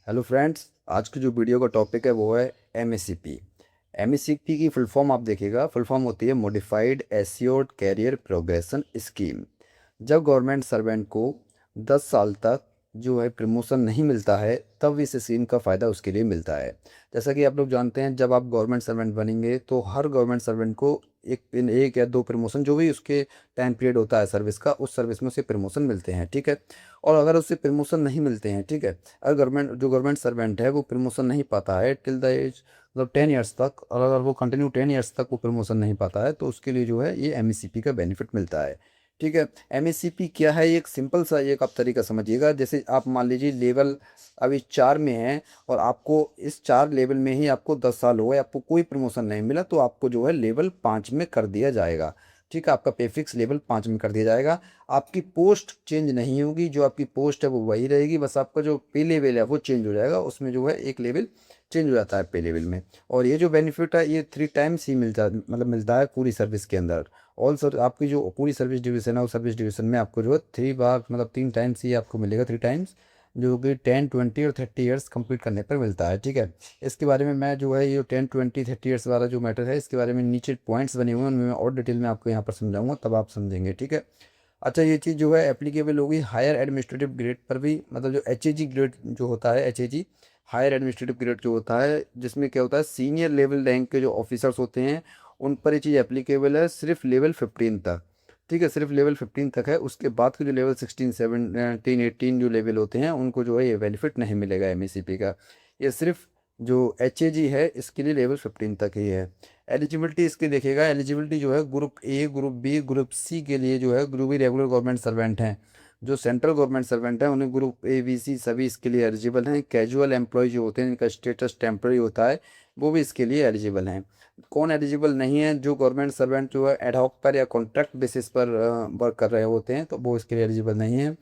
Hello friends, आज की जो वीडियो का टॉपिक है वो है एमएससीपी। एमएससीपी की फुल फॉर्म आप देखिएगा, फुल फॉर्म होती है modified assured career progression scheme. जब गवर्नमेंट सर्वेंट को 10 साल तक जो है प्रमोशन नहीं मिलता है, तब इस स्कीम का फ़ायदा उसके लिए मिलता है। जैसा कि आप लोग जानते हैं, जब आप गवर्नमेंट सर्वेंट बनेंगे तो हर गवर्नमेंट सर्वेंट को एक या दो प्रमोशन, जो भी उसके टाइम पीरियड होता है सर्विस का, उस सर्विस में उसे प्रमोशन मिलते हैं, ठीक है। और अगर उससे प्रमोशन नहीं मिलते हैं, ठीक है, अगर गवर्नमेंट सर्वेंट है वो प्रमोशन नहीं पाता है टिल द एज, मतलब 10 ईयर्स तक, और अगर वो कंटिन्यू 10 ईयर्स तक वो प्रमोशन नहीं पाता है तो उसके लिए जो है ये एमएससीपी का बेनिफिट मिलता है, ठीक है। एमएससीपी क्या है, एक सिंपल सा एक आप तरीका समझिएगा। जैसे आप मान लीजिए लेवल अभी 4 में है और आपको इस 4 लेवल में ही आपको 10 साल हो गए, आपको कोई प्रमोशन नहीं मिला, तो आपको जो है लेवल 5 में कर दिया जाएगा, ठीक है। आपका पे फिक्स लेवल 5 में कर दिया जाएगा। आपकी पोस्ट चेंज नहीं होगी, जो आपकी पोस्ट है वो वही रहेगी, बस आपका जो पे लेवल है वो चेंज हो जाएगा, उसमें जो है एक लेवल चेंज हो जाता है पे लेवल में। और ये जो बेनिफिट है ये 3 टाइम्स ही मिलता है पूरी सर्विस के अंदर। ऑल सर आपकी जो पूरी सर्विस ड्यूरेशन है उस सर्विस ड्यूरेशन में आपको जो है 3 बार, मतलब 3 टाइम्स ही आपको मिलेगा, 3 टाइम्स, जो कि 10, 20 और 30 ईयर्स कंप्लीट करने पर मिलता है, ठीक है। इसके बारे में मैं जो है ये 10, 20, 30 ईयर्स वाला जो मैटर है, इसके बारे में नीचे पॉइंट्स बने हुए हैं, उनमें मैं और डिटेल में आपको यहाँ पर समझाऊंगा, तब आप समझेंगे, ठीक है। अच्छा, ये चीज़ जो है एप्लीकेबल होगी हायर एडमिनिस्ट्रेटिव ग्रेड पर भी, मतलब जो एचएजी ग्रेड जो होता है, एचएजी हायर एडमिनिस्ट्रेटिव ग्रेड जो होता है, जिसमें क्या होता है सीनियर लेवल रैंक के जो ऑफिसर्स होते हैं उन पर ये चीज़ एप्लीकेबल है, सिर्फ लेवल 15 तक, ठीक है। सिर्फ लेवल 15 तक है, उसके बाद के जो लेवल 16, 17, 18 जो लेवल होते हैं उनको जो है ये बेनिफिट नहीं मिलेगा एमएससीपी का। ये सिर्फ जो एचएजी है इसके लिए लेवल 15 तक ही है। एलिजिबिलिटी इसकी देखिएगा, एलिजिबिलिटी जो है group A, group B, group C के लिए जो है, group B regular government servant हैं, जो सेंट्रल गवर्नमेंट सर्वेंट हैं उन्हें ग्रुप ए बी सी सभी इसके लिए एलिजिबल हैं। कैजुअल एम्प्लॉय जो होते हैं इनका स्टेटस टेम्प्रेरी होता है, वो भी इसके लिए एलिजिबल हैं। कौन एलिजिबल नहीं है, जो गवर्नमेंट सर्वेंट जो है एडहॉक पर या कॉन्ट्रैक्ट बेसिस पर वर्क कर रहे होते हैं तो वो इसके लिए एलिजिबल नहीं है।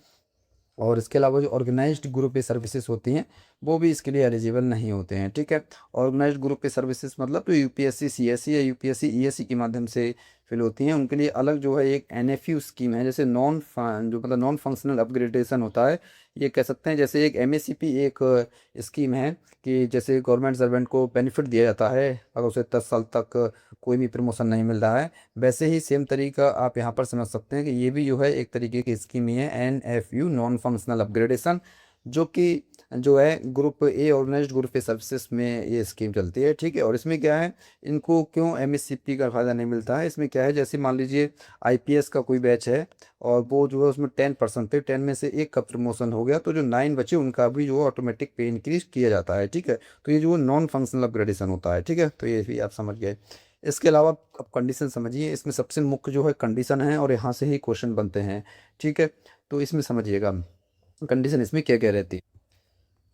और इसके अलावा जो ऑर्गेनाइज्ड ग्रुप पे सर्विसेज होती हैं वो भी इसके लिए एलिजिबल नहीं होते हैं, ठीक है। ऑर्गेनाइज्ड ग्रुप पे सर्विसेज मतलब तो यूपीएससी सीएससी या यूपीएससी ईएससी के माध्यम से फिल होती हैं, उनके लिए अलग जो है एक एनएफयू स्कीम है। जैसे जो मतलब नॉन फंक्शनल अपग्रेडेशन होता है, ये कह सकते हैं जैसे एक एमएससीपी एक स्कीम है, कि जैसे गवर्नमेंट सर्वेंट को बेनिफिट दिया जाता है अगर उसे 10 साल तक कोई भी प्रमोशन नहीं मिल रहा है, वैसे ही सेम तरीका आप यहाँ पर समझ सकते हैं कि ये भी जो है एक तरीके की स्कीम ही है, एनएफयू नॉन फंक्शनल अपग्रेडेशन, जो कि जो है group A organised group A services में ये स्कीम चलती है, ठीक है। और इसमें क्या है, इनको क्यों एमएससीपी का फ़ायदा नहीं मिलता है, इसमें क्या है, जैसे मान लीजिए आईपीएस का कोई बैच है और वो जो है उसमें 10% थे, 10 में से एक का प्रमोशन हो गया, तो जो 9 बचे उनका भी जो ऑटोमेटिक पे इंक्रीज किया जाता है, ठीक है। तो ये जो नॉन फंक्शनल अपग्रेडेशन होता है, ठीक है, तो ये भी आप समझ गए। इसके अलावा अब कंडीशन समझिए, इसमें सबसे मुख्य जो है कंडीशन है और यहाँ से ही क्वेश्चन बनते हैं, ठीक है। तो इसमें समझिएगा कंडीशन इसमें क्या क्या रहती है।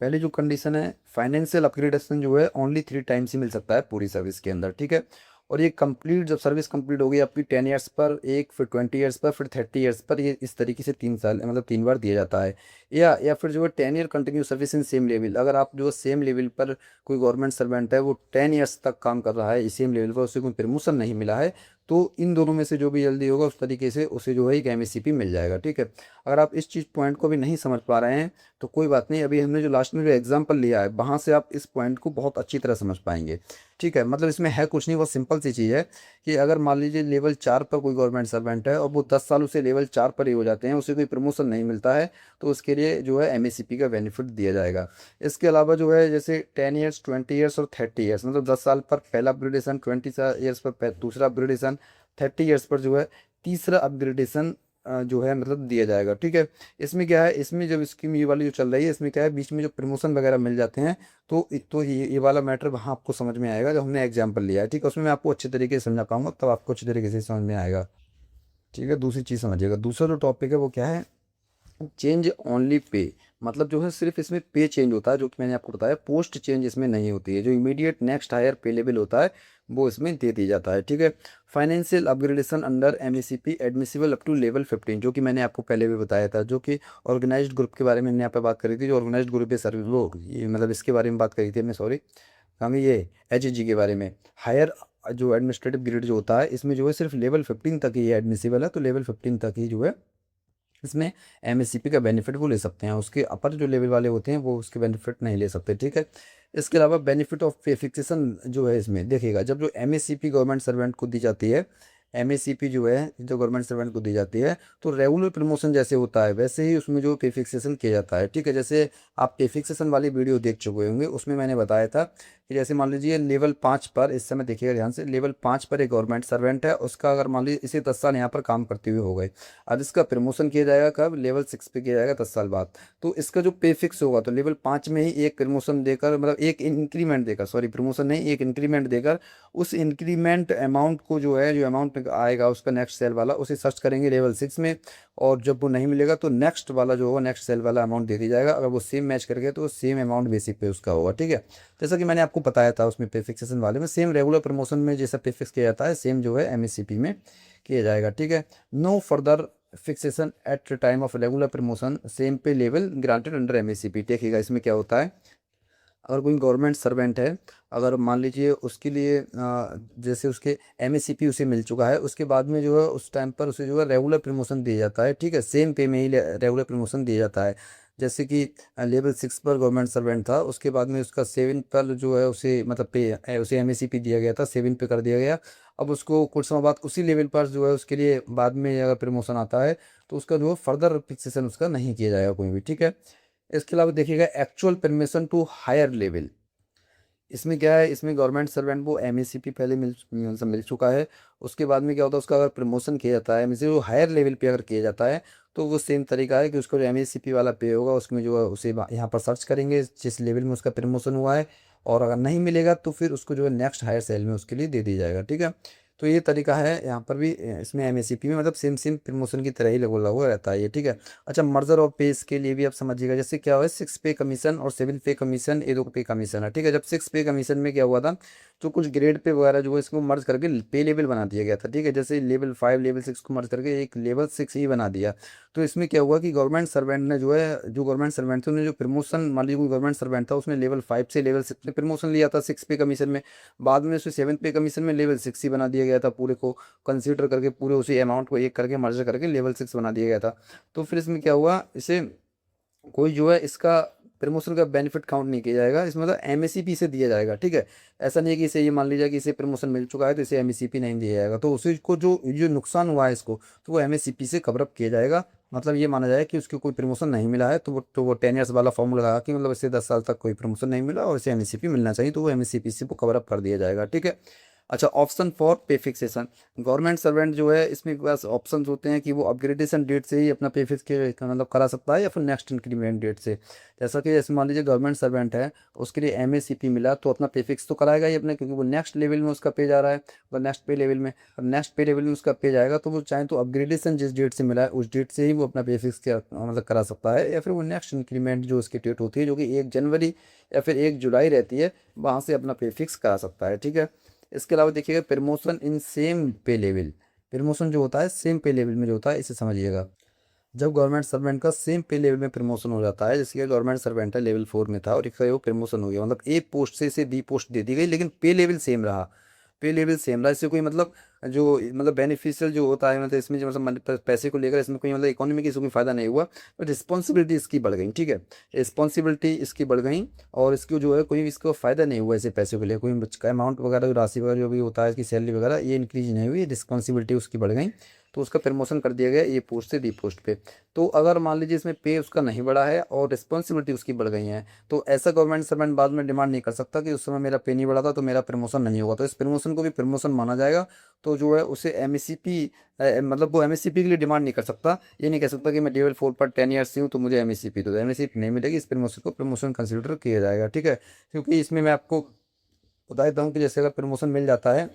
पहली जो कंडीशन है, फाइनेंशियल अपग्रेडेशन जो है ओनली 3 टाइम्स ही मिल सकता है पूरी सर्विस के अंदर, ठीक है। और ये कंप्लीट जब सर्विस कंप्लीट होगी आपकी 10 ईयर्स पर एक, फिर 20 ईयर्स पर, फिर 30 ईयर्स पर, ये इस तरीके से 3 साल मतलब 3 बार दिया जाता है। या फिर जो है 10 year continue service in same level, अगर आप जो सेम लेवल पर कोई गवर्नमेंट सर्वेंट है वो 10 ईयर्स तक काम कर रहा है इस सेम लेवल पर, उसे कोई प्रमोशन नहीं मिला है, तो इन दोनों में से जो भी जल्दी होगा उस तरीके से उसे जो है एक एमएससीपी मिल जाएगा, ठीक है। अगर आप इस चीज़ पॉइंट को भी नहीं समझ पा रहे हैं तो कोई बात नहीं, अभी हमने जो लास्ट में जो एग्जांपल लिया है वहाँ से आप इस पॉइंट को बहुत अच्छी तरह समझ पाएंगे, ठीक है। मतलब इसमें है कुछ नहीं, बहुत सिंपल सी चीज़ है कि अगर मान लीजिए लेवल 4 पर कोई गवर्नमेंट सर्वेंट है और वो 10 साल उसे लेवल 4 पर ही हो जाते हैं, उसे कोई प्रमोशन नहीं मिलता है, तो उसके लिए जो है एमएससीपी का बेनिफिट दिया जाएगा। इसके अलावा जो है जैसे 10 ईयर्स, 20 ईयर्स और 30 ईयर्स, मतलब 10 साल पर पहला अपग्रेडेशन, 20 ईयर्स पर दूसरा अपग्रेडेशन, 30 ईयर्स पर जो है तीसरा अपग्रेडेशन जो है मतलब दिया जाएगा, ठीक है। इसमें क्या है, इसमें जब स्कीम ये वाली जो चल रही है इसमें क्या है, बीच में जो प्रमोशन वगैरह मिल जाते हैं, तो ये वाला मैटर वहाँ आपको समझ में आएगा जब हमने एग्जाम्पल लिया है, ठीक है। उसमें मैं आपको अच्छे तरीके से समझा पाऊंगा, तब आपको अच्छे तरीके से समझ में आएगा, ठीक है। दूसरी चीज़ समझिएगा, दूसरा जो टॉपिक है वो क्या है, चेंज ओनली पे, मतलब जो है सिर्फ इसमें पे चेंज होता है, जो कि मैंने आपको बताया, पोस्ट चेंज इसमें नहीं होती है। जो इमीडिएट नेक्स्ट हायर पे लेवल होता है वो इसमें दे दी जाता है, ठीक है। Financial upgradation under MSCP admissible up to level 15, जो कि मैंने आपको पहले भी बताया था, जो कि ऑर्गेनाइज्ड ग्रुप के बारे में हमने यहाँ पे बात करी थी, जो ऑर्गेनाइज्ड ग्रुप है सर्विस वो ये मतलब इसके बारे में बात करी थी हमने, सॉरी, हमें ये एचजी के बारे में। हायर जो एडमिनिस्ट्रेटिव ग्रेड जो होता है इसमें जो है सिर्फ लेवल 15 तक ही एडमिसिबल है, तो लेवल 15 तक ही जो है इसमें एमएससीपी का बेनिफिट वो ले सकते हैं, उसके अपर जो लेवल वाले होते हैं वो उसके बेनिफिट नहीं ले सकते, ठीक है। इसके अलावा बेनिफिट ऑफ पे फिक्सेशन जो है इसमें देखिएगा, जब जो एमएससीपी गवर्नमेंट सर्वेंट को दी जाती है, एमएससीपी जो है जो गवर्नमेंट सर्वेंट को दी जाती है, तो रेगुलर प्रमोशन जैसे होता है वैसे ही उसमें जो पे फिक्सेशन किया जाता है, ठीक है। जैसे आप पे फिक्सेशन वाली वीडियो देख चुके होंगे, उसमें मैंने बताया था कि जैसे मान लीजिए लेवल 5 पर, इस समय देखिएगा ध्यान से, लेवल 5 पर एक गवर्नमेंट सर्वेंट है, उसका अगर मान लीजिए इसे 10 साल यहाँ पर काम करते हुए हो गए, अब इसका प्रमोशन किया जाएगा कब, लेवल 6 पे किया जाएगा 10 साल बाद। तो इसका जो पे फिक्स होगा, तो लेवल 5 में ही एक प्रमोशन देकर, मतलब एक इंक्रीमेंट देकर, सॉरी प्रमोशन नहीं, एक इंक्रीमेंट देकर, उस इंक्रीमेंट अमाउंट को जो है, जो अमाउंट आएगा उसका नेक्स्ट सेल वाला, उसे सर्च करेंगे लेवल 6 में, और जब वो नहीं मिलेगा तो नेक्स्ट वाला जो होगा, नेक्स्ट सेल वाला अमाउंट दे दिया जाएगा। अगर वो सेम मैच कर गया तो सेम अमाउंट बेसिक पे उसका होगा, ठीक है। जैसा कि मैंने आपको बताया था उसमें पे फिक्सेशन वाले में, सेम रेगुलर प्रमोशन में जैसा पे फिक्स किया जाता है, सेम जो है एमएससीपी में किया जाएगा, ठीक है। No further fixation at time of regular promotion, same pay level granted under MSCP. देखिएगा इसमें क्या होता है, अगर कोई गवर्नमेंट सर्वेंट है, अगर मान लीजिए उसके लिए जैसे उसके एमएससीपी उसे मिल चुका है, उसके बाद में जो है उस टाइम पर उसे जो है रेगुलर प्रमोशन दिया जाता है, ठीक है, सेम पे में ही रेगुलर प्रमोशन दिया जाता है। जैसे कि लेवल 6 पर गवर्नमेंट सर्वेंट था, उसके बाद में उसका 7 पर जो है उसे मतलब पे उसे एमएससीपी दिया गया था, 7 पे कर दिया गया। अब उसको कुछ समय बाद उसी लेवल पर जो है उसके लिए बाद में अगर प्रमोशन आता है, तो उसका जो है फर्दर फिक्सेशन उसका नहीं किया जाएगा कोई भी, ठीक है। इसके अलावा देखिएगा actual permission to higher level, इसमें क्या है, इसमें गवर्नमेंट सर्वेंट को एमएससीपी पहले मिल चुका है, उसके बाद में क्या होता है, उसका अगर प्रमोशन किया जाता है, एमएससी वो हायर लेवल पे अगर किया जाता है, तो वो सेम तरीका है कि उसको जो एमएससीपी वाला पे होगा उसमें जो है उसे यहाँ पर सर्च करेंगे जिस लेवल में उसका प्रमोशन हुआ है, और अगर नहीं मिलेगा तो फिर उसको जो है नेक्स्ट हायर सेल में उसके लिए दे दिया जाएगा, ठीक है। तो ये तरीका है यहाँ पर भी, इसमें एमएससीपी में मतलब सेम सेम प्रमोशन की तरह ही लगा हुआ रहता है ये, ठीक है। अच्छा, मर्जर ऑफ पेज के लिए भी आप समझिएगा, जैसे क्या हुआ है, 6 पे कमीशन और 7 पे कमीशन, ये दो पे कमीशन है, ठीक है। जब 6 पे कमीशन में क्या हुआ था, तो कुछ ग्रेड पे वगैरह जो है इसको मर्ज करके पे लेवल बना दिया गया था, ठीक है। जैसे लेवल 5 लेवल 6 को मर्ज करके एक लेवल 6 ही बना दिया। तो इसमें क्या हुआ कि गवर्नमेंट सर्वेंट ने जो है, जो गवर्नमेंट सर्वेंट थे उन्हें जो प्रमोशन, मान लीजिए कोई गवर्नमेंट सर्वेंट था, उसने लेवल 5 से लेवल 6 में प्रमोशन लिया था 6 पे कमीशन में, बाद में उसे 7 पे कमीशन में लेवल 6 ही बना दिया गया था, पूरे को कंसीडर करके पूरे उसी अमाउंट को एक करके मर्ज करके लेवल 6 बना दिया गया था। तो फिर इसमें क्या हुआ, इसे कोई जो है इसका प्रमोशन का बेनिफिट काउंट नहीं किया जाएगा, इसमें मतलब एमएससीपी से दिया जाएगा, ठीक है। ऐसा नहीं है कि इसे ये मान लीजिए कि इसे प्रमोशन मिल चुका है तो इसे एमएससीपी नहीं दिया जाएगा, तो उसी को जो जो नुकसान हुआ है इसको, तो वो एमएससीपी से कवर अप किया जाएगा। मतलब ये माना जाए कि उसको कोई प्रमोशन नहीं मिला है, तो वो 10 ईयर्स वाला फॉर्मूला लगा कि मतलब इसे 10 साल तक कोई प्रमोशन नहीं मिला और इसे एमएससीपी मिलना चाहिए, तो वो एमएससीपी से वो कवर अप कर दिया जाएगा, ठीक है। अच्छा, ऑप्शन फॉर पे फिक्सेशन, गवर्नमेंट सर्वेंट जो है इसमें बस ऑप्शंस होते हैं कि वो अपग्रेडेशन डेट से ही अपना पे फिक्स के मतलब करा सकता है, या फिर नेक्स्ट इंक्रीमेंट डेट से। जैसा कि जैसे मान लीजिए गवर्नमेंट सर्वेंट है, उसके लिए एमएससीपी मिला तो अपना पे फिक्स तो कराएगा ही अपने, क्योंकि वो नेक्स्ट लेवल में उसका पे जा रहा है, वो नेक्स्ट पे लेवल में, अब नेक्स्ट पे लेवल में उसका पे जाएगा तो वो चाहे तो अपग्रेडेशन जिस डेट से मिला है उस डेट से ही वो अपना पे फिक्स मतलब करा सकता है, या फिर वो नेक्स्ट इंक्रीमेंट जो उसकी डेट होती है जो कि 1 जनवरी या फिर 1 जुलाई रहती है, वहाँ से अपना पे फिक्स करा सकता है, ठीक है। इसके अलावा देखिएगा promotion in same pay level, promotion जो होता है सेम पे लेवल में जो होता है, इसे समझिएगा। जब गवर्नमेंट सर्वेंट का सेम पे लेवल में प्रमोशन हो जाता है, जैसे कि गवर्नमेंट सर्वेंट है लेवल 4 में था और एक वो प्रमोशन हो गया, मतलब ए पोस्ट से इसे बी पोस्ट दे दी गई, लेकिन पे लेवल सेम रहा, पे लेवल सेम रहा, इससे कोई मतलब जो मतलब बेनिफिशियल जो होता है, मतलब इसमें जो मतलब पैसे को लेकर इसमें कोई मतलब इकोनॉमी की कोई फायदा नहीं हुआ, बट रिस्पॉन्सिबिलिटी इसकी बढ़ गई, ठीक है, रिस्पॉन्सिबिलिटी इसकी बढ़ गई, और इसको जो है कोई इसको फायदा नहीं हुआ, ऐसे पैसे के लिए कोई अमाउंट वगैरह राशि वगैरह जो भी होता है इसकी सैलरी वगैरह ये इंक्रीज नहीं हुई, रिस्पॉन्सिबिलिटी उसकी बढ़ गई, तो उसका प्रमोशन कर दिया गया ए पोस्ट से बी पोस्ट पे। तो अगर मान लीजिए इसमें पे उसका नहीं बढ़ा है और रिस्पॉन्सिबिलिटी उसकी बढ़ गई है, तो ऐसा गवर्नमेंट सर्वेंट बाद में डिमांड नहीं कर सकता कि उस समय मेरा पे नहीं बढ़ा था तो मेरा प्रमोशन नहीं होगा, तो इस प्रमोशन को भी प्रमोशन माना जाएगा। तो जो है उसे एमएससीपी मतलब वो एमएससीपी के लिए डिमांड नहीं कर सकता, ये नहीं कह सकता कि मैं लेवल 4 पर 10 ईयर्स से हूँ तो मुझे एमएससीपी, तो एमएससीपी नहीं मिलेगी, इस प्रमोशन को प्रमोशन कंसिडर किया जाएगा, ठीक है। क्योंकि इसमें मैं आपको बता देता हूँ कि जैसे अगर प्रमोशन मिल जाता है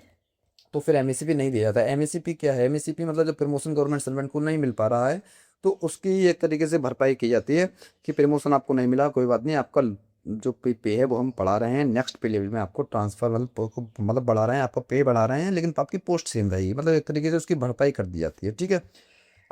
तो फिर एमएससीपी नहीं दिया जाता है। एमएससीपी क्या है, एमएससीपी मतलब जब प्रमोशन गवर्नमेंट सर्वेंट को नहीं मिल पा रहा है तो उसकी एक तरीके से भरपाई की जाती है कि प्रमोशन आपको नहीं मिला, कोई बात नहीं, आपका जो पे है वो हम बढ़ा रहे हैं, नेक्स्ट पे लेवल में आपको ट्रांसफर मतलब बढ़ा रहे हैं, आपका पे बढ़ा रहे हैं, लेकिन आपकी पोस्ट सेम रहेगी, मतलब एक तरीके से उसकी भरपाई कर दी जाती है, ठीक है।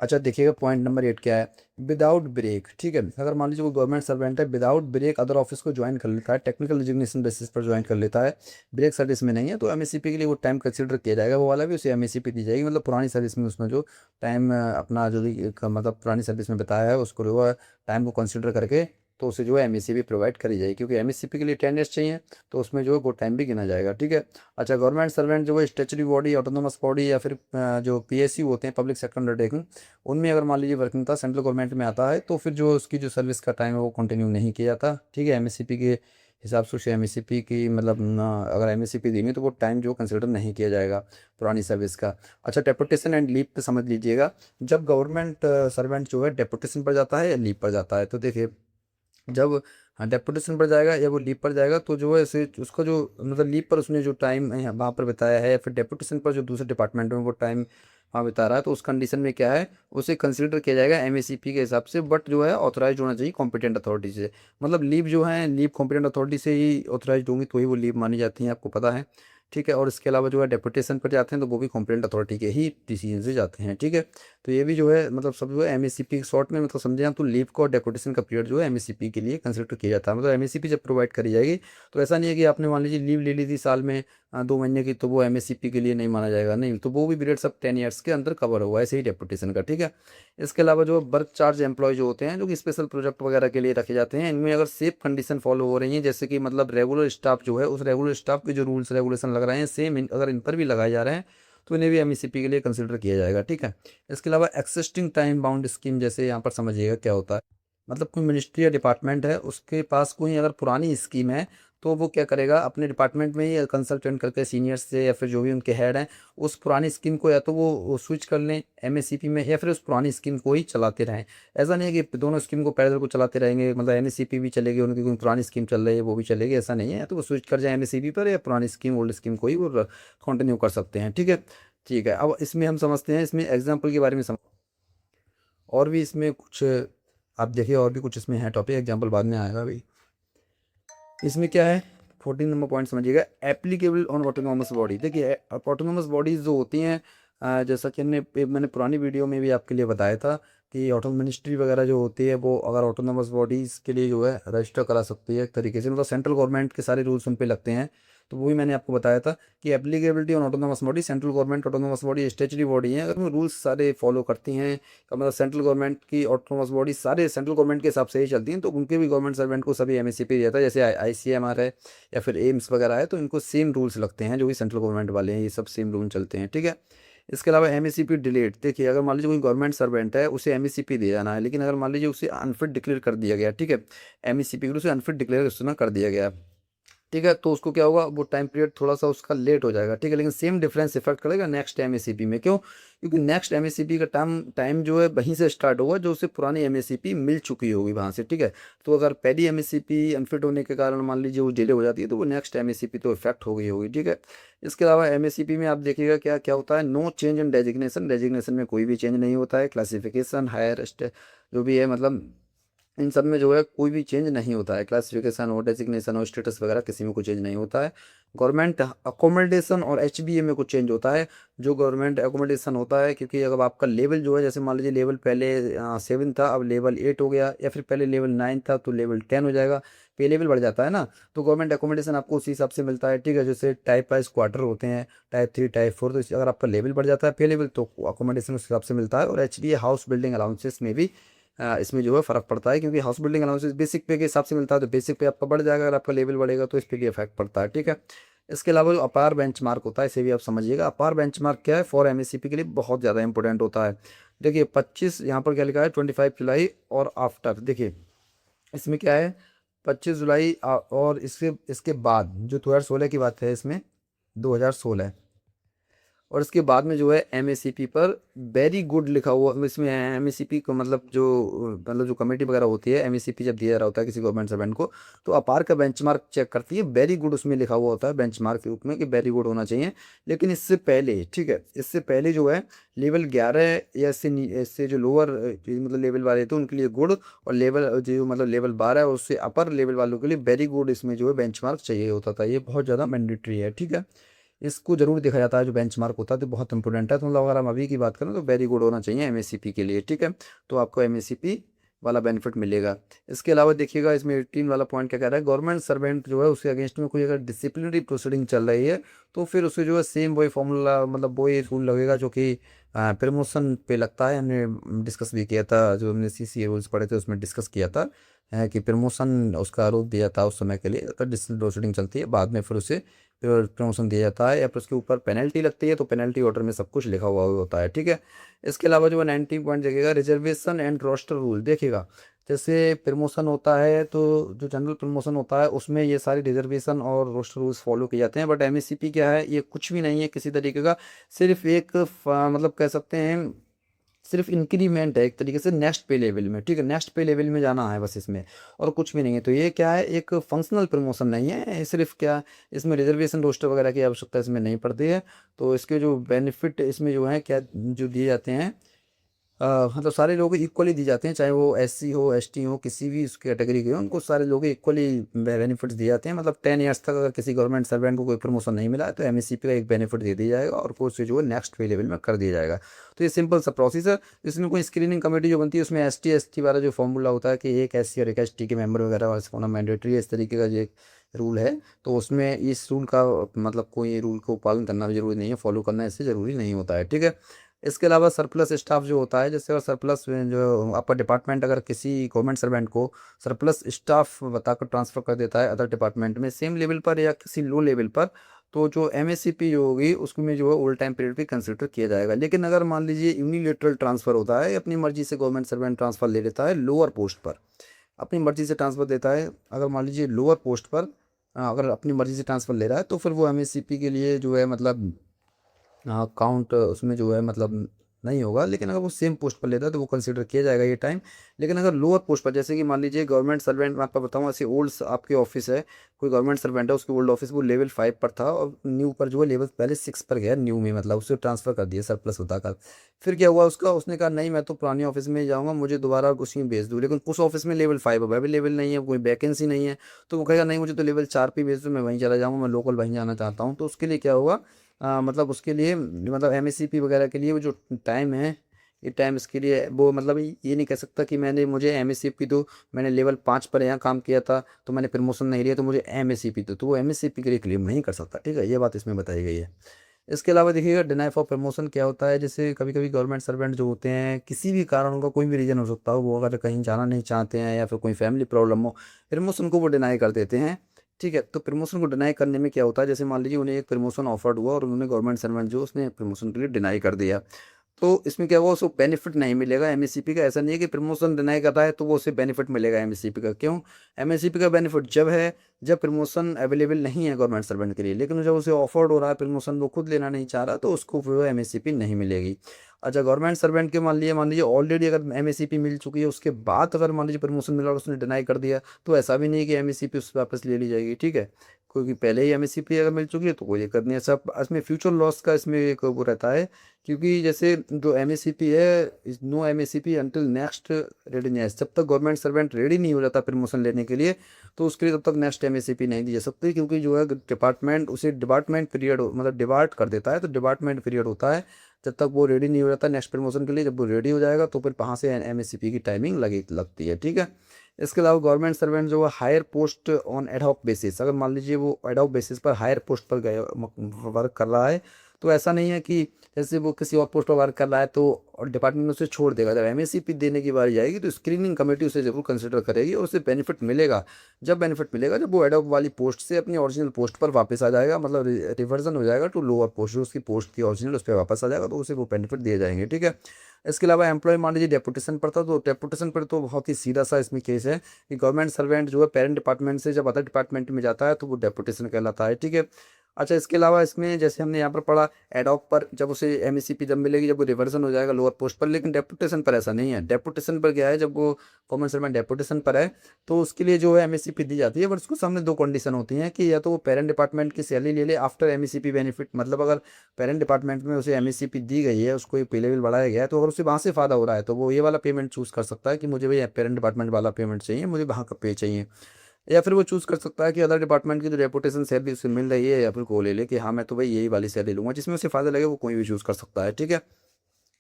अच्छा देखिएगा पॉइंट नंबर 8 क्या है, विदाउट ब्रेक। ठीक है, अगर मान लीजिए कोई गवर्नमेंट सर्वेंट है, विदाउट ब्रेक अदर ऑफिस को ज्वाइन कर लेता है, टेक्निकल रिजिग्नेशन बेसिस पर ज्वाइन कर लेता है, ब्रेक सर्विस में नहीं है, तो एमएससीपी के लिए वो टाइम कंसिडर किया जाएगा, वो वाला भी उसे एमएससीपी दी जाएगी। मतलब पुरानी सर्विस में उसमें जो टाइम अपना जो भी मतलब पुरानी सर्विस में बताया है उसको जो है टाइम को कंसिडर करके तो उसे जो है एमएससीपी प्रोवाइड करी जाएगी, क्योंकि एमएससीपी के लिए 10 ईयर्स चाहिए, तो उसमें जो है वो टाइम भी गिना जाएगा। ठीक है। अच्छा, गवर्नमेंट सर्वेंट जो है स्टेचुरी बॉडी, ऑटोनोमस बॉडी या फिर जो पीएसयू होते हैं, पब्लिक सेक्टर अंडरटेकिंग, उनमें अगर मान लीजिए वर्किंग था, सेंट्रल गवर्नमेंट में आता है, तो फिर जो उसकी जो सर्विस का टाइम है वो कंटिन्यू नहीं किया जाता। ठीक है, एमएससीपी के हिसाब से उसे एमएससीपी की मतलब अगर एमएससीपी देंगे तो वो टाइम जो कंसिडर नहीं किया जाएगा पुरानी सर्विस का। अच्छा, डेपुटेशन एंड लीव पे समझ लीजिएगा, जब गवर्नमेंट सर्वेंट जो है डेपुटेशन पर जाता है या लीव पर जाता है, तो देखिए जब हाँ डेपुटेशन पर जाएगा या वो लीव पर जाएगा तो जो है इसे उसका जो मतलब लीव पर उसने जो टाइम वहाँ पर बिताया है या फिर डेपुटेशन पर जो दूसरे डिपार्टमेंट में वो टाइम वहाँ बिता रहा है, तो उस कंडीशन में क्या है, उसे कंसिडर किया जाएगा एमएससीपी के हिसाब से, बट जो है ऑथराइज होना चाहिए कॉम्पिटेंट अथॉरिटी से। मतलब लीव जो है लीव कॉम्पिटेंट अथॉरिटी से ही ऑथराइज होंगी तो ही वो लीव मानी जाती हैं, आपको पता है। ठीक है, और इसके अलावा जो है डेपुटेशन पर जाते हैं तो वो भी कॉम्पिटेंट अथॉरिटी के ही डिसीजन से जाते हैं। ठीक है, तो ये भी जो है मतलब सब जो है एमएससीपी शॉर्ट में मतलब समझे हम, तो लीव का और डेपुटेशन का पीरियड जो है एमएससीपी के लिए कंसिडर किया जाता है। मतलब एमएससीपी जब प्रोवाइड करी जाएगी तो ऐसा नहीं है कि आपने मान लीजिए लीव ले ली थी साल में 2 महीने की, तो वो एमएससीपी के लिए नहीं माना जाएगा, नहीं, तो वो भी पीरियड सब 10 ईयर्स के अंदर कवर हुआ है, ऐसे ही डेपुटेशन का। ठीक है, इसके अलावा जो वर्क चार्ज एम्प्लॉय जो होते हैं जो कि स्पेशल प्रोजेक्ट वगैरह के लिए रखे जाते हैं, इनमें अगर सेफ कंडीशन फॉलो हो रही है, जैसे कि मतलब रेगुलर स्टाफ जो है उस रेगुलर स्टाफ के जो रूल्स रेगुलेशन लग रहे हैं सेम अगर इन पर भी लगाए जा रहे हैं तो इन्हें भी एमएससीपी के लिए कंसिडर किया जाएगा। ठीक है, इसके अलावा एक्सिस्टिंग टाइम बाउंड स्कीम, जैसे यहाँ पर समझिएगा क्या होता है, मतलब कोई मिनिस्ट्री या डिपार्टमेंट है उसके पास कोई अगर पुरानी स्कीम है तो वो क्या करेगा, अपने डिपार्टमेंट में ही कंसल्टेंट करके सीनियर्स से या फिर जो भी उनके हेड हैं उस पुरानी स्कीम को या तो वो स्विच कर लें एमएससीपी में या फिर उस पुरानी स्कीम को ही चलाते रहें। ऐसा नहीं है कि दोनों स्कीम को पैरेलल को चलाते रहेंगे, मतलब एमएससीपी भी चलेगी, उनकी कोई पुरानी स्कीम चल रही है वो भी चलेगी, ऐसा नहीं है, तो वो स्विच कर जाए एमएससीपी पर या पुरानी स्कीम ओल्ड स्कीम को ही वो कंटिन्यू कर सकते हैं। ठीक है। ठीक है, अब इसमें हम समझते हैं इसमें एग्जाम्पल के बारे में और भी इसमें कुछ आप देखिए और भी कुछ इसमें है टॉपिक, एग्जाम्पल बाद में आएगा भाई। इसमें क्या है, 14 नंबर पॉइंट समझिएगा, एप्लीकेबल ऑन ऑटोनॉमस बॉडी। देखिए ऑटोनॉमस बॉडीज जो होती हैं जैसा कि मैंने पुरानी वीडियो में भी आपके लिए बताया था कि ऑटो मिनिस्ट्री वगैरह जो होती है वो अगर ऑटोनॉमस बॉडीज़ के लिए जो है रजिस्टर करा सकती है एक तरीके से, मतलब सेंट्रल गवर्नमेंट के सारे रूल्स उन पे लगते हैं। तो वो भी मैंने आपको बताया था कि applicability on autonomous body, central government autonomous body statutory body है, अगर वो रूल्स सारे फॉलो करती हैं का मतलब सेंट्रल गवर्नमेंट की ऑटोनॉमस बॉडी सारे सेंट्रल गवर्नमेंट के हिसाब से ही चलती हैं, तो उनके भी गवर्नमेंट सर्वेंट को सभी एमएससीपी दिया था, जैसे आईसीएमआर है या फिर एम्स वगैरह है, तो इनको सेम रूल्स लगते हैं जो भी सेंट्रल गवर्नमेंट वाले हैं, ये सब सेम रूल चलते हैं। ठीक है, इसके अलावा एमएससीपी डिलेट, देखिए अगर मान लीजिए कोई गवर्नमेंट सर्वेंट है उसे एमएससीपी दिया जाना है, लेकिन अगर मान लीजिए उसे अनफिट डिक्लेयर कर दिया गया, ठीक है, एमएससीपी को उसे अनफिट डिक्लेयर कर दिया गया, ठीक है, तो उसको क्या होगा, वो टाइम पीरियड थोड़ा सा उसका लेट हो जाएगा। ठीक है, लेकिन सेम डिफरेंस इफेक्ट करेगा नेक्स्ट एमएससीपी में, क्यों, क्योंकि नेक्स्ट एमएससीपी का टाइम टाइम जो है वहीं से स्टार्ट होगा जो उसे पुरानी एमएससीपी मिल चुकी होगी वहाँ से। ठीक है, तो अगर पहली एमएससीपी अनफिट होने के कारण मान लीजिए वो डिले हो जाती है तो वो नेक्स्ट एमएससीपी तो इफेक्ट हो गई होगी। ठीक है, इसके अलावा एमएससीपी में आप देखिएगा क्या क्या होता है, no change in designation, designation में कोई भी चेंज नहीं होता है, क्लासिफिकेशन हायर जो भी है मतलब इन सब में जो है कोई भी चेंज नहीं होता है, क्लासिफिकेशन हो डेजिग्नेशन हो स्टेटस वगैरह किसी में कोई चेंज नहीं होता है। गवर्नमेंट अकोमोडेशन और एचबीए में कुछ चेंज होता है, जो गवर्नमेंट अकोमोडेशन होता है क्योंकि अगर आपका लेवल जो है, जैसे मान लीजिए लेवल पहले 7 था अब लेवल 8 हो गया, या फिर पहले लेवल 9 था तो लेवल 10 हो जाएगा, पे लेवल बढ़ जाता है ना, तो गवर्नमेंट अकोमोडेशन आपको उसी हिसाब से मिलता है। ठीक है, जैसे टाइप वाइज क्वार्टर होते हैं, टाइप 3 टाइप 4, तो अगर आपका लेवल बढ़ जाता है पे लेवल तो अकोमोडेशन उस हिसाब से मिलता है। और एचबीए हाउस बिल्डिंग अलाउंसेस में भी इसमें जो है फ़र्क पड़ता है, क्योंकि हाउस बिल्डिंग अलाउंसेस बेसिक पे के हिसाब से मिलता है, तो बेसिक पे आपका बढ़ जाएगा, अगर आपका लेवल बढ़ेगा तो इस पे भी इफेक्ट पड़ता है। ठीक है, इसके अलावा जो अपार बेंचमार्क होता है इसे भी आप समझिएगा, अपार बेंचमार्क क्या है, फॉर एमएससीपी के लिए बहुत ज़्यादा इंपॉर्टेंट होता है। देखिए 25 यहाँ पर क्या लिखा है 25 जुलाई और आफ्टर, देखिए इसमें क्या है 25 जुलाई और इसके इसके बाद जो 2016 की बात है इसमें 2016, और इसके बाद में जो है एमएससीपी पर वेरी गुड लिखा हुआ, इसमें एमएससीपी को मतलब जो कमेटी वगैरह होती है एमएससीपी जब दिया रहा होता है किसी गवर्नमेंट सर्वेंट को, तो अपार का बेंचमार्क चेक करती है, वेरी गुड उसमें लिखा हुआ होता है बेंचमार्क के रूप में कि वेरी गुड होना चाहिए। लेकिन इससे पहले, ठीक है, इससे पहले जो है लेवल 11 या इससे जो लोअर मतलब लेवल वाले थे उनके लिए गुड, और लेवल जो मतलब लेवल 12 है उससे अपर लेवल वालों के लिए वेरी गुड, इसमें जो है बेंचमार्क चाहिए होता था, ये बहुत ज़्यादा मैंडेटरी है। ठीक है, इसको जरूर देखा जाता है, जो बेंचमार्क होता है तो बहुत इंपॉर्टेंट है। तो मतलब अगर हम अभी की बात करें तो वेरी गुड होना चाहिए एमएससीपी के लिए, ठीक है। तो आपको एमएससीपी वाला बेनिफिट मिलेगा। इसके अलावा देखिएगा इसमें 18 वाला पॉइंट क्या कह रहा है, गवर्नमेंट सर्वेंट जो है उसके अगेंस्ट में कोई अगर डिसिप्लिनरी प्रोसीडिंग चल रही है तो फिर उसे जो है सेम वही फॉर्मूला, मतलब वही रूल लगेगा जो कि प्रमोशन पे लगता है। हमने डिस्कस भी किया था, जो हमने सीसी रूल्स पढ़े थे उसमें डिस्कस किया था कि प्रमोशन उसका रोक दिया था उस समय के लिए, अगर डिसिप्लिन प्रोसीडिंग चलती है बाद में फिर उसे प्रमोशन दिया जाता है या फिर उसके ऊपर पेनल्टी लगती है, तो पेनल्टी ऑर्डर में सब कुछ लिखा हुआ होता है, ठीक है। इसके अलावा जो 19 पॉइंट देखेगा, रिजर्वेशन एंड रोस्टर रूल देखिएगा। जैसे प्रमोशन होता है तो जो जनरल प्रमोशन होता है उसमें ये सारे रिजर्वेशन और रोस्टर रूल्स फॉलो किए जाते हैं, बट एमएससीपी क्या है, ये कुछ भी नहीं है किसी तरीके का, सिर्फ एक मतलब कह सकते हैं सिर्फ इंक्रीमेंट है एक तरीके से नेक्स्ट पे लेवल में, ठीक है। नेक्स्ट पे लेवल में जाना है बस इसमें, और कुछ भी नहीं है। तो ये क्या है, एक फंक्शनल प्रमोशन नहीं है, ये सिर्फ क्या, इसमें रिजर्वेशन रोस्टर वगैरह की आवश्यकता इसमें नहीं पड़ती है। तो इसके जो बेनिफिट इसमें जो है क्या जो दिए जाते हैं, मतलब सारे लोग इक्वली दी जाते हैं, चाहे वो एससी हो एसटी हो किसी भी उस कैटेगरी के हो, उनको सारे लोग इक्वली बेनिफिट्स दिए जाते हैं। मतलब 10 ईयर्स तक अगर किसी गवर्नमेंट सर्वेंट को कोई प्रमोशन नहीं मिला है तो एमएससीपी का एक बेनिफिट दे दिया जाएगा और कोर्स जो है नेक्स्ट पे लेवल में कर दिया जाएगा। तो ये सिंपल सा प्रोसेस है। इसमें कोई स्क्रीनिंग कमेटी जो बनती है उसमें एसटी एसटी वाला जो फॉर्मूला होता है कि एक एससी और एक एसटी के मेंबर वगैरह होना मैंडेटरी है, इस तरीके का जो रूल है। तो उसमें इस रूल का मतलब कोई रूल को पालन करना भी जरूरी नहीं है, फॉलो करना इससे जरूरी नहीं होता है, ठीक है। इसके अलावा सरप्लस स्टाफ जो होता है, जैसे अगर सरप्लस जो आपका डिपार्टमेंट अगर किसी गवर्नमेंट सर्वेंट को सरप्लस स्टाफ बताकर ट्रांसफ़र कर देता है अदर डिपार्टमेंट में सेम लेवल पर या किसी लो लेवल पर, तो जो एमएससीपी जो होगी उसमें जो है ओल्ड टाइम पीरियड भी कंसिडर किया जाएगा। लेकिन अगर मान लीजिए यूनिलेटरल ट्रांसफ़र होता है, अपनी मर्जी से गवर्नमेंट सर्वेंट ट्रांसफ़र ले लेता है लोअर पोस्ट पर, अपनी मर्जी से ट्रांसफ़र देता है, अगर मान लीजिए लोअर पोस्ट पर अगर अपनी मर्जी से ट्रांसफ़र ले रहा है तो फिर वो एमएससीपी के लिए जो है मतलब हाँ काउंट उसमें जो है मतलब नहीं होगा। लेकिन अगर वो सेम पोस्ट पर लेता है तो वो कंसिडर किया जाएगा ये टाइम। लेकिन अगर लोअर पोस्ट पर, जैसे कि मान लीजिए गवर्नमेंट सर्वेंट, मैं आपको बताऊँ ऐसे ओल्ड आपके ऑफिस है, कोई गवर्नमेंट सर्वेंट है उसके ओल्ड ऑफिस वो लेवल 5 पर था और न्यू पर जो है लेवल पहले 6 पर गया न्यू में, मतलब उसे ट्रांसफर कर दिया सरप्लस बताकर। फिर क्या हुआ उसका, उसने कहा नहीं मैं तो पुरानी ऑफिस में ही जाऊँगा, मुझे दोबारा उसी में भेज दूँ। लेकिन उस ऑफिस में लेवल 5 अवेलेबल नहीं है, कोई वैकेंसी नहीं है, तो वो कहेगा नहीं मुझे तो लेवल 4 पे भेज दो, मैं वहीं चला जाऊँगा, मैं लोकल वहीं जाना चाहता हूँ। तो उसके लिए क्या होगा, मतलब उसके लिए मतलब एमएससीपी वगैरह के लिए वो जो टाइम है, ये टाइम इसके लिए वो मतलब ये नहीं कह सकता कि मैंने मुझे एमएससीपी दो, मैंने लेवल 5 पर यहाँ काम किया था तो मैंने प्रमोशन नहीं लिया तो मुझे एमएससीपी दो, तो वो एमएससीपी के लिए क्लेम नहीं कर सकता, ठीक है। ये बात इसमें बताई गई है। इसके अलावा देखिएगा डिनाई फॉर प्रमोशन क्या होता है, जैसे कभी कभी गवर्नमेंट सर्वेंट जो होते हैं किसी भी कारण, उनका कोई भी रीज़न हो सकता हो, वो अगर कहीं जाना नहीं चाहते हैं या फिर कोई फैमिली प्रॉब्लम हो, प्रमोशन को वो डिनाई कर देते हैं, ठीक है। तो प्रमोशन को डिनाई करने में क्या होता है, जैसे मान लीजिए उन्हें एक प्रमोशन ऑफर्ड हुआ और उन्होंने गवर्नमेंट सर्वेंट जो उसने प्रमोशन के लिए डिनाई कर दिया, तो इसमें क्या हुआ उसको बेनिफिट नहीं मिलेगा एमएससीपी का। ऐसा नहीं है कि प्रमोशन डिनाई कर रहा है तो वो उसे बेनिफिट मिलेगा एमएससीपी का, क्यों, एमएससीपी का बेनिफिट जब है जब प्रमोशन अवेलेबल नहीं है गवर्नमेंट सर्वेंट के लिए, लेकिन जब उसे ऑफर्ड हो रहा है प्रमोशन, वो खुद लेना नहीं चाह रहा तो उसको फिर एमएससीपी नहीं मिलेगी। अच्छा गवर्नमेंट सर्वेंट के मान लीजिए ऑलरेडी अगर एमएससीपी मिल चुकी है उसके बाद अगर मान लीजिए प्रमोशन मिला और उसने डिनाई कर दिया, तो ऐसा भी नहीं है कि एमएससीपी उससे वापस ले ली जाएगी, ठीक है। क्योंकि पहले ही एमएससीपी अगर मिल चुकी है तो कोई दिक्कत नहीं है, सब इसमें फ्यूचर लॉस का इसमें एक वो रहता है। क्योंकि जैसे जो एमएससीपी है, no MSCP until next readiness, जब तक गवर्नमेंट सर्वेंट रेडी नहीं हो जाता प्रमोशन लेने के लिए तो उसके लिए तब तक नेक्स्ट एमएससीपी नहीं दी जा सकती, क्योंकि जो है डिपार्टमेंट उसे डिपार्टमेंट पीरियड मतलब डिपार्ट कर देता है, तो डिपार्टमेंट पीरियड होता है जब तक वो रेडी नहीं हो जाता नेक्स्ट प्रमोशन के लिए। जब वो रेडी हो जाएगा तो फिर वहाँ से एमएससीपी की टाइमिंग लगती है, ठीक है। इसके अलावा गवर्नमेंट सर्वेंट जो है higher post on ad hoc basis, अगर मान लीजिए वो एडहॉक बेसिस पर हायर पोस्ट पर गए वर्क कर रहा है, तो ऐसा नहीं है कि जैसे वो किसी और पोस्ट पर वर्क कर रहा है तो और डिपार्टमेंट उसे छोड़ देगा, जब एमएससीपी देने की बारी आएगी तो स्क्रीनिंग कमेटी उसे जरूर कंसिडर करेगी और उसे बेनिफिट मिलेगा। जब बेनिफिट मिलेगा जब वो एडॉप वाली पोस्ट से अपनी ओरिजिनल पोस्ट पर वापस आ जाएगा, मतलब रिवर्जन हो जाएगा टू लोअर पोस्ट, जो उसकी पोस्ट थी ओरिजिनल उस पर वापस आ जाएगा तो उसे वो बेनिफिट दिए जाएंगे, ठीक है। इसके अलावा एम्प्लॉय मान लीजिए डेपुटेशन पर था, तो डेपुटेशन पर तो बहुत ही सीधा सा इसमें केस है कि गवर्नमेंट सर्वेंट जो है पेरेंट डिपार्टमेंट से जब अदर डिपार्टमेंट में जाता है तो वो डेपुटेशन कहलाता है, ठीक है। अच्छा इसके अलावा इसमें जैसे हमने यहाँ पर पढ़ा एडॉक पर जब उसे एमएससीपी जब मिलेगी जब वो रिवर्जन हो जाएगा लोअर पोस्ट पर, लेकिन डेपुटेशन पर ऐसा नहीं है। डेपुटेशन पर क्या है, जब वो कॉमन सर्वेंट डेपुटेशन पर है तो उसके लिए जो है एमएससीपी दी जाती है, बट उसको सामने दो कंडीशन होती हैं कि या तो वो पेरेंट डिपार्टमेंट की सैलरी ले ले आफ्टर एमएससीपी बेनिफिट, मतलब अगर पेरेंट डिपार्टमेंट में उसे एमएससीपी दी गई है, उसको पे लेवल बढ़ाया गया है, तो अगर उसे वहाँ से फ़ायदा हो रहा है तो वो ये वाला पेमेंट चूज़ कर सकता है कि मुझे भाई पेरेंट डिपार्टमेंट वाला पेमेंट चाहिए, मुझे वहाँ का पे चाहिए। या फिर वो चूज़ कर सकता है कि अदर डिपार्टमेंट की जो रेपुटेशन सैलरी उसे मिल रही है, या फिर वो ले ले कि हाँ मैं तो भाई यही वाली सैलरी लूँगा, जिसमें उसे फ़ायदा लगे वो कोई भी चूज़ कर सकता है, ठीक है।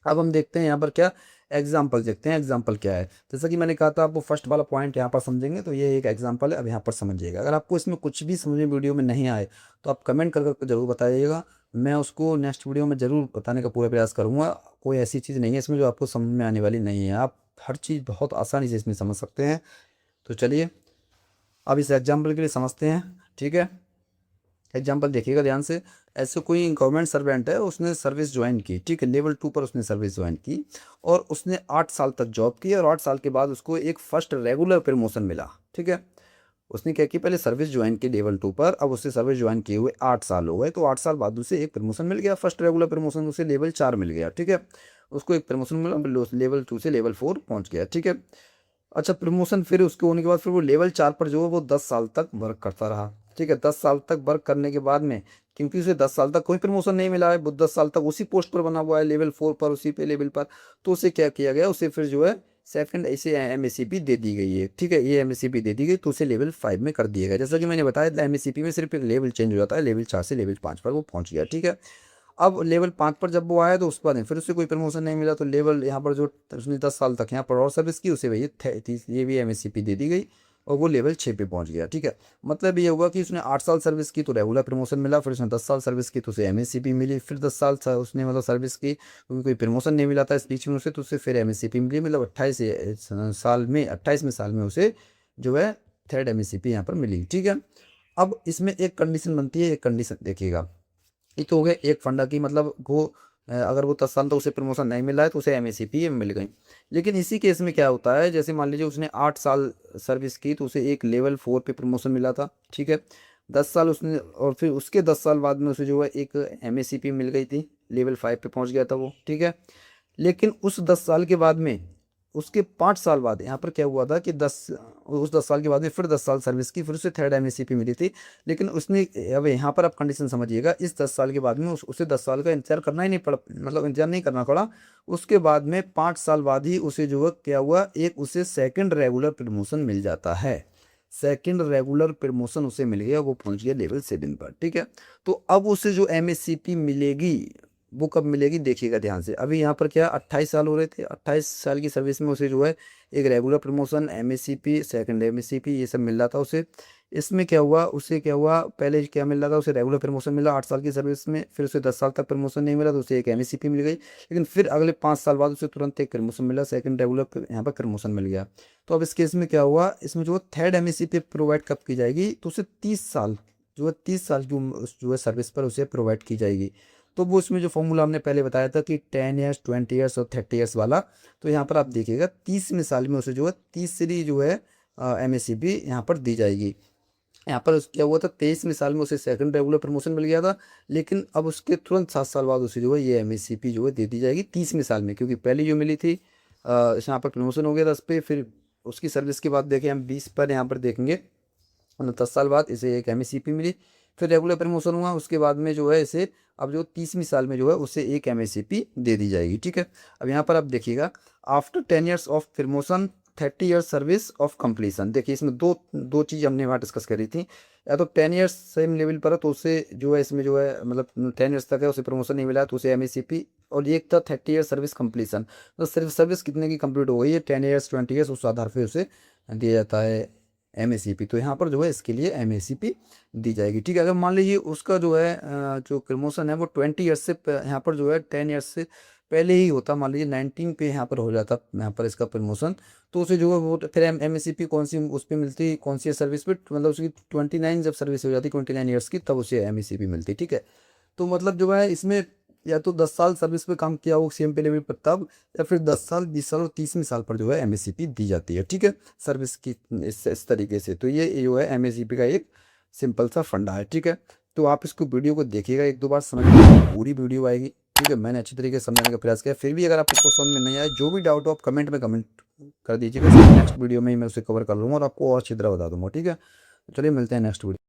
अब हम देखते हैं यहाँ पर क्या एग्जाम्पल देखते हैं, एग्जाम्पल क्या है। जैसा कि मैंने कहा था आपको फर्स्ट वाला पॉइंट यहाँ पर समझेंगे, तो ये एक एग्जाम्पल है, अब यहाँ पर समझिएगा। अगर आपको इसमें कुछ भी समझ में वीडियो में नहीं आए तो आप कमेंट कर कर जरूर बताइएगा, मैं उसको नेक्स्ट वीडियो में ज़रूर बताने का पूरा प्रयास करूँगा। कोई ऐसी चीज़ नहीं है इसमें जो आपको समझ में आने वाली नहीं है, आप हर चीज़ बहुत आसानी से इसमें समझ सकते हैं। तो चलिए अब इस एग्जाम्पल के लिए समझते हैं, ठीक है। एग्जाम्पल देखिएगा ध्यान से। ऐसे कोई गवर्नमेंट सर्वेंट है, उसने सर्विस ज्वाइन की, ठीक है, लेवल 2 पर उसने सर्विस ज्वाइन की और उसने 8 साल तक जॉब की और 8 साल के बाद उसको एक फर्स्ट रेगुलर प्रमोशन मिला, ठीक है। उसने क्या की, पहले सर्विस ज्वाइन की लेवल 2 पर, अब उससे सर्विस ज्वाइन किए हुए 8 साल हो गए, तो 8 साल बाद उसे एक प्रमोशन मिल गया, फर्स्ट रेगुलर प्रमोशन, उसे लेवल 4 मिल गया, ठीक है। उसको एक प्रमोशन मिला, लेवल 2 से लेवल 4 पहुंच गया, ठीक है। अच्छा, प्रमोशन फिर उसके होने के बाद फिर वो लेवल 4 पर जो है वो 10 साल तक वर्क करता रहा, ठीक है। 10 साल तक वर्क करने के बाद में, क्योंकि उसे 10 साल तक कोई प्रमोशन नहीं मिला है, वो 10 साल तक उसी पोस्ट पर बना हुआ है, लेवल 4 पर, उसी पे लेवल पर, तो उसे क्या किया गया, उसे फिर जो है सेकंड ऐसे एमएससीपी दे दी गई है, ठीक है। ये एमएससीपी दे दी गई तो उसे लेवल 5 में कर दिया गया। जैसा कि मैंने बताया एमएससीपी में सिर्फ एक लेवल चेंज हो जाता है, लेवल 4 से लेवल 5 पर वो पहुंच गया, ठीक है। अब लेवल 5 पर जब वो आया तो उसके बाद में फिर उसे कोई प्रमोशन नहीं मिला, तो लेवल यहाँ पर जो उसने 10 साल तक यहाँ पर और सर्विस की, उसे वही ये भी एमएससीपी दे दी गई और वो लेवल 6 पे पहुंच गया, ठीक है। मतलब ये हुआ कि उसने 8 साल सर्विस की तो रेगुलर प्रमोशन मिला, फिर उसने 10 साल सर्विस की तो उसे एमएससीपी मिली, फिर 10 साल उसने मतलब सर्विस की, क्योंकि कोई प्रमोशन नहीं मिला था इस बीच में उसे, तो उसे फिर एमएससीपी मिली, मतलब 28 में साल में उसे जो है थर्ड एमएससीपी यहाँ पर मिली, ठीक है। अब इसमें एक कंडीशन बनती है, एक कंडीशन देखिएगा, ये तो हो गया एक फंडा की, मतलब वो अगर वो 10 साल तक उसे प्रमोशन नहीं मिला है तो उसे एमएससीपी मिल गई। लेकिन इसी केस में क्या होता है, जैसे मान लीजिए उसने 8 साल सर्विस की तो उसे एक लेवल 4 पे प्रमोशन मिला था, ठीक है। 10 साल उसने, और फिर उसके 10 साल बाद में उसे जो है एक एमएससीपी मिल गई थी, लेवल 5 पे पहुंच गया था वो, ठीक है। लेकिन उस 10 साल के बाद में, उसके 5 साल बाद यहाँ पर क्या हुआ था कि उस 10 साल के बाद में फिर 10 साल सर्विस की, फिर उसे थर्ड एमएससीपी मिली थी। लेकिन उसने, अब यहाँ पर आप कंडीशन समझिएगा, इस 10 साल के बाद में उसे 10 साल का इंतजार करना ही नहीं पड़ा, मतलब इंतजार नहीं करना पड़ा। उसके बाद में 5 साल बाद ही उसे जो है क्या हुआ, एक उसे सेकंड रेगुलर प्रमोशन मिल जाता है, सेकंड रेगुलर प्रमोशन उसे मिल गया, वो पहुंच गया लेवल 7 पर, ठीक है। तो अब उसे जो एमएससीपी मिलेगी वो कब मिलेगी, देखिएगा ध्यान से। अभी यहाँ पर क्या 28 साल हो रहे थे, 28 साल की सर्विस में उसे जो है एक regular promotion, MSCP, second MSCP, ये सब मिल रहा था उसे। इसमें क्या हुआ, उसे क्या हुआ, पहले क्या मिल रहा था उसे, रेगुलर प्रमोशन मिला 8 साल की सर्विस में, फिर उसे 10 साल तक प्रमोशन नहीं मिला तो उसे एक एमएससीपी मिल गई। लेकिन फिर अगले 5 साल बाद उसे तुरंत एक प्रमोशन मिला, सेकंड रेगुलर यहाँ पर प्रमोशन मिल गया। तो अब इस केस में क्या हुआ, इसमें जो थर्ड एमएससीपी प्रोवाइड कब की जाएगी, तो उसे 30 साल जो है, 30 साल की जो है सर्विस पर उसे प्रोवाइड की जाएगी। तो वो उसमें जो फॉर्मूला हमने पहले बताया था कि 10 ईयर्स, 20 ईयर्स और 30 ईयर्स वाला, तो यहाँ पर आप देखिएगा 30वें साल में उसे जो है तीसरी जो है एमएससीपी यहाँ पर दी जाएगी। यहाँ पर क्या हुआ था, 23वें साल में उसे सेकंड रेगुलर प्रमोशन मिल गया था, लेकिन अब उसके तुरंत 7 साल बाद उसे जो है ये एमएससीपी जो है दे दी जाएगी 30वें साल में, क्योंकि पहली जो मिली थी यहाँ पर प्रमोशन हो गया था उस पर, फिर उसकी सर्विस के बाद देखें हम 20 पर यहाँ पर देखेंगे, 10 साल बाद इसे एक एमएससीपी मिली, फिर रेगुलर प्रमोशन हुआ, उसके बाद में जो है इसे अब जो 30वीं साल में जो है उसे एक एमएससीपी दे दी जाएगी, ठीक है। अब यहाँ पर आप देखिएगा, after 10 years of promotion, 30 years service of completion, देखिए इसमें दो दो चीज़ हमने वहाँ डिस्कस करी थी। या तो 10 ईयर्स सेम लेवल पर है तो उसे जो है इसमें जो है मतलब 10 ईयर्स तक है उसे प्रमोशन नहीं मिला तो उसे एमएससीपी, और एक था 30 ईयर सर्विस कंप्लीशन, तो सिर्फ सर्विस कितने की कंप्लीट हो गई है, 10 ईयर्स, 20 ईयर्स, उस आधार पर उसे दिया जाता है एमएससीपी। तो यहाँ पर जो है इसके लिए एमएससीपी दी जाएगी, ठीक है। अगर मान लीजिए उसका जो है जो प्रमोशन है वो 20 ईयर्स से यहाँ पर जो है 10 ईयर्स से पहले ही होता, मान लीजिए 19 पे यहाँ पर हो जाता यहाँ पर इसका प्रमोशन, तो उसे जो है वो फिर एमएससीपी कौन सी उस पर मिलती, कौन सी सर्विस पे, मतलब उसकी 29 जब सर्विस हो जाती 29 ईयर्स की, तब उसे एमएससीपी मिलती, ठीक है। तो मतलब जो है इसमें या तो 10 साल सर्विस पे काम किया हो सीएम पे लेवल पर तब, या फिर 10 साल, 20 साल और 30वें साल पर जो है एमएससीपी दी जाती है, ठीक है, सर्विस की इस तरीके से। तो ये जो है एमएससीपी का एक सिंपल सा फंडा है, ठीक है। तो आप इसको वीडियो को देखिएगा, एक दो बार समझ में पूरी वीडियो आएगी, ठीक है। मैंने अच्छी तरीके से समझाने का प्रयास किया, फिर भी अगर आपको समझ में नहीं आया, जो भी डाउट हो आप कमेंट में कमेंट कर दीजिएगा, नेक्स्ट वीडियो में ही मैं उसे कवर कर लूँगा और आपको और अच्छी तरह बता दूंगा, ठीक है। चलिए मिलते हैं नेक्स्ट वीडियो।